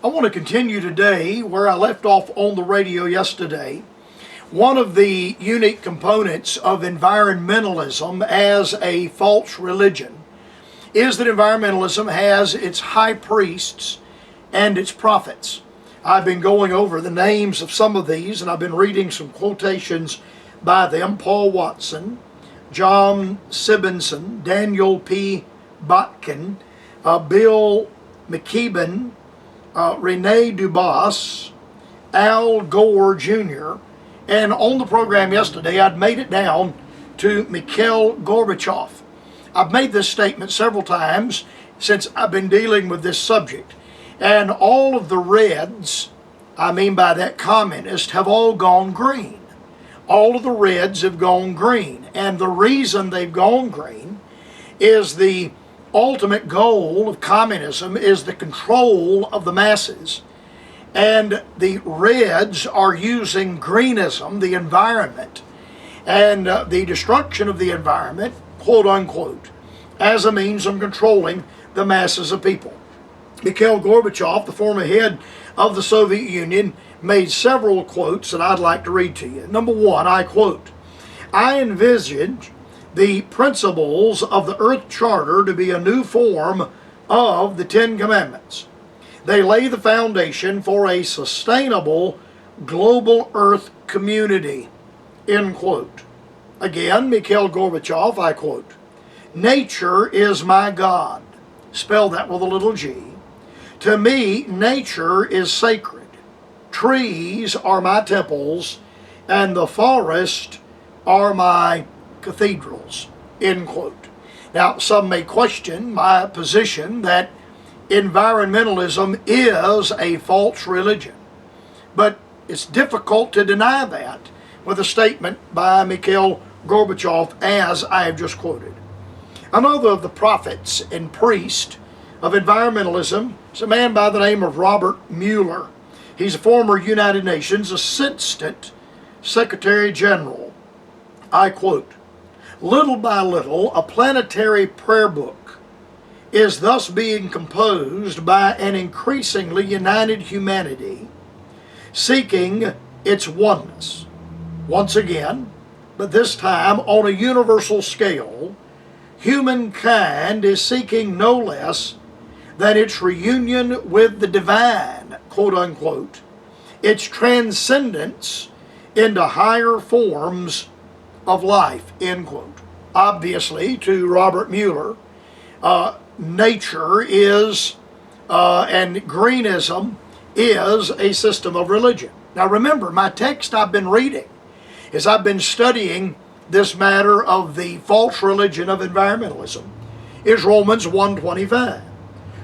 I want to continue today where I left off on the radio yesterday. One of the unique components of environmentalism as a false religion is that environmentalism has its high priests and its prophets. I've been going over the names of some of these, and I've been reading some quotations by them. Paul Watson, John Sibbenson, Daniel P. Botkin, Bill McKeeben, Rene Dubas, Al Gore Jr., and on the program yesterday I'd made it down to Mikhail Gorbachev. I've made this statement several times since I've been dealing with this subject, and all of the Reds, I mean by that communist, have all gone green. All of the Reds have gone green, and the reason they've gone green is the ultimate goal of communism is the control of the masses. And the Reds are using greenism, the environment, and the destruction of the environment, quote unquote, as a means of controlling the masses of people. Mikhail Gorbachev, the former head of the Soviet Union, made several quotes that I'd like to read to you. Number one, I quote, "I envisage the principles of the Earth Charter to be a new form of the Ten Commandments. They lay the foundation for a sustainable global Earth community," end quote. Again, Mikhail Gorbachev, I quote, "Nature is my God." Spell that with a little g. "To me, nature is sacred. Trees are my temples, and the forest are my cathedrals," end quote. Now, some may question my position that environmentalism is a false religion, but it's difficult to deny that with a statement by Mikhail Gorbachev as I have just quoted. Another of the prophets and priests of environmentalism is a man by the name of Robert Mueller. He's a former United Nations Assistant Secretary General. I quote, "Little by little, a planetary prayer book is thus being composed by an increasingly united humanity seeking its oneness. Once again, but this time on a universal scale, humankind is seeking no less than its reunion with the divine, quote unquote, its transcendence into higher forms of life," end quote. Obviously, to Robert Mueller, nature is, and greenism is a system of religion. Now remember, my text I've been reading as I've been studying this matter of the false religion of environmentalism is Romans 1:25,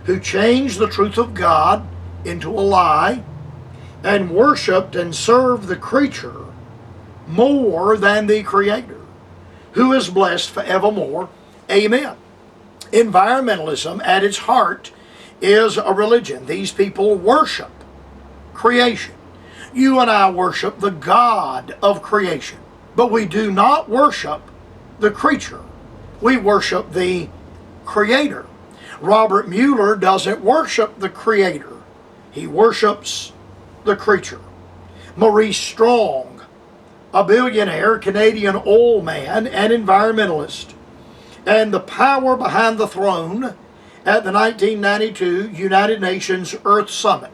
"Who changed the truth of God into a lie and worshiped and served the creature more than the Creator, who is blessed forevermore. Amen." Environmentalism at its heart is a religion. These people worship creation. You and I worship the God of creation, but we do not worship the creature. We worship the Creator. Robert Mueller doesn't worship the Creator. He worships the creature. Maurice Strong, a billionaire Canadian oil man and environmentalist, and the power behind the throne at the 1992 United Nations Earth Summit.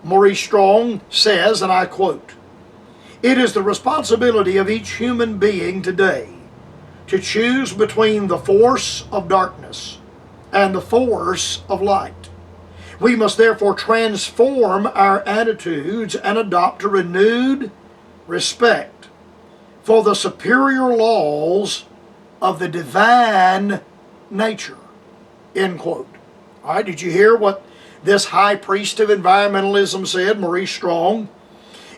Maurice Strong says, and I quote, "It is the responsibility of each human being today to choose between the force of darkness and the force of light. We must therefore transform our attitudes and adopt a renewed respect for the superior laws of the divine nature," end quote. All right, did you hear what this high priest of environmentalism said, Maurice Strong?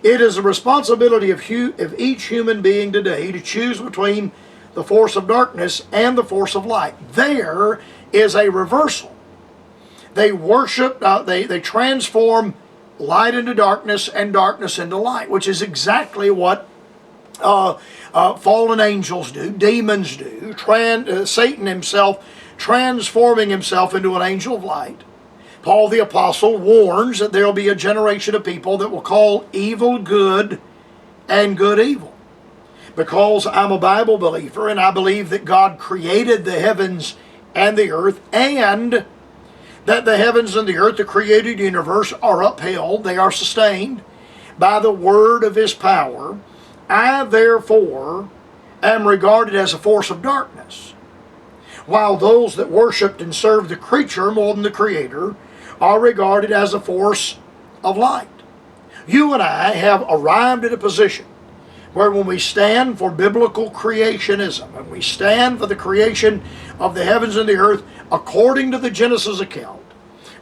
It is the responsibility of each human being today to choose between the force of darkness and the force of light. There is a reversal. They worship, they transform light into darkness and darkness into light, which is exactly what fallen angels do, demons do, Satan himself transforming himself into an angel of light. Paul the Apostle warns that there will be a generation of people that will call evil good and good evil. Because I'm a Bible believer and I believe that God created the heavens and the earth, and that the heavens and the earth, the created universe, are upheld, they are sustained by the word of His power, I therefore am regarded as a force of darkness, while those that worshiped and served the creature more than the Creator are regarded as a force of light. You and I have arrived at a position where when we stand for biblical creationism, and we stand for the creation of the heavens and the earth according to the Genesis account,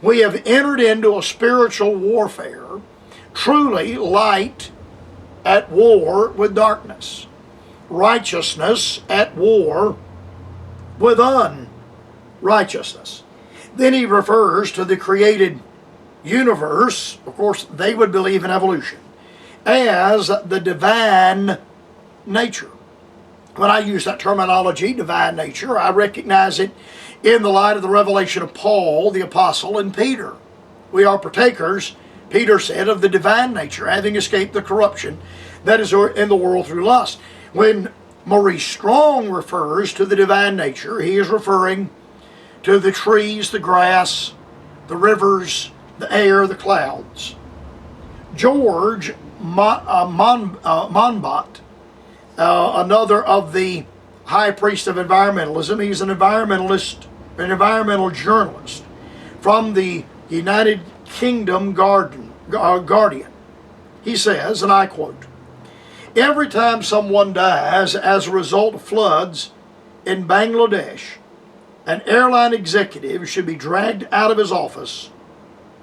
we have entered into a spiritual warfare, truly light at war with darkness, righteousness at war with unrighteousness. Then he refers to the created universe, of course they would believe in evolution, as the divine nature. When I use that terminology, divine nature, I recognize it in the light of the revelation of Paul, the Apostle, and Peter. We are partakers, Peter said, of the divine nature, having escaped the corruption that is in the world through lust. When Maurice Strong refers to the divine nature, he is referring to the trees, the grass, the rivers, the air, the clouds. George Monbot, another of the high priest of environmentalism, he's an environmentalist, an environmental journalist from the United Kingdom Guardian. He says, and I quote, "Every time someone dies as a result of floods in Bangladesh, an airline executive should be dragged out of his office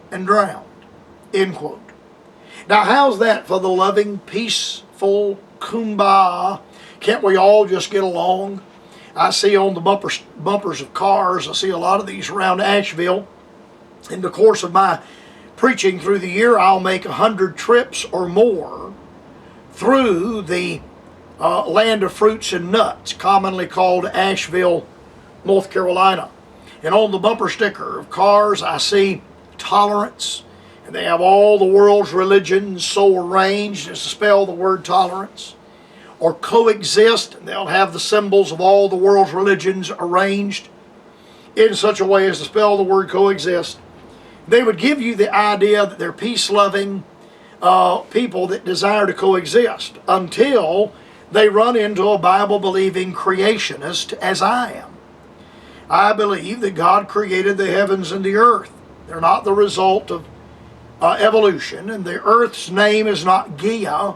and drowned." End quote. Now, how's that for the loving, peaceful kumbaya? Can't we all just get along? I see on the bumpers of cars, I see a lot of these around Asheville. In the course of my preaching through the year, I'll make 100 trips or more through the land of fruits and nuts, commonly called Asheville, North Carolina. And on the bumper sticker of cars, I see tolerance. And they have all the world's religions so arranged as to spell the word tolerance. Or coexist, and they'll have the symbols of all the world's religions arranged in such a way as to spell the word coexist. They would give you the idea that they're peace-loving people that desire to coexist, until they run into a Bible-believing creationist, as I am. I believe that God created the heavens and the earth. They're not the result of evolution, and the earth's name is not Gaia,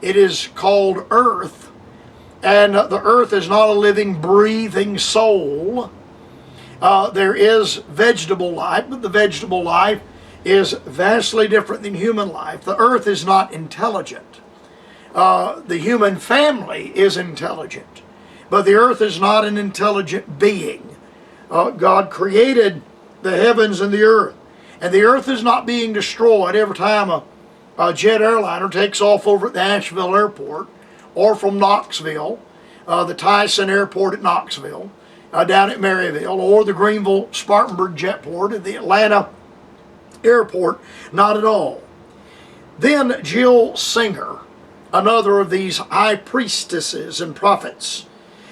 it is called earth, and the earth is not a living, breathing soul. There is vegetable life, but the vegetable life is vastly different than human life. The earth is not intelligent. The human family is intelligent, but the earth is not an intelligent being. God created the heavens and the earth. And the earth is not being destroyed every time a jet airliner takes off over at the Asheville airport, or from Knoxville, the Tyson airport at Knoxville, down at Maryville, or the Greenville-Spartanburg jetport at the Atlanta airport. Not at all. Then Jill Singer, another of these high priestesses and prophets,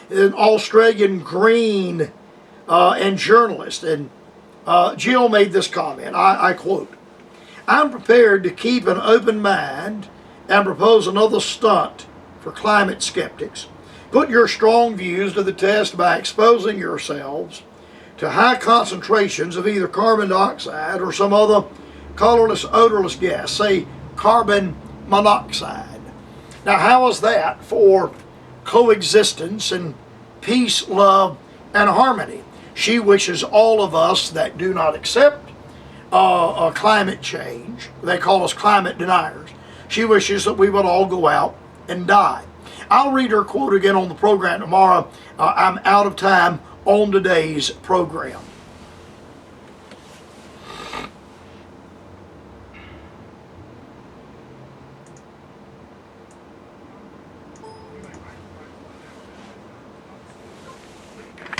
an Australian green and journalist, and Jill made this comment, I quote, "I'm prepared to keep an open mind and propose another stunt for climate skeptics. Put your strong views to the test by exposing yourselves to high concentrations of either carbon dioxide or some other colorless, odorless gas, say carbon monoxide." Now, how is that for coexistence and peace, love, and harmony? She wishes all of us that do not accept climate change, they call us climate deniers, she wishes that we would all go out and die. I'll read her quote again on the program tomorrow. I'm out of time on today's program.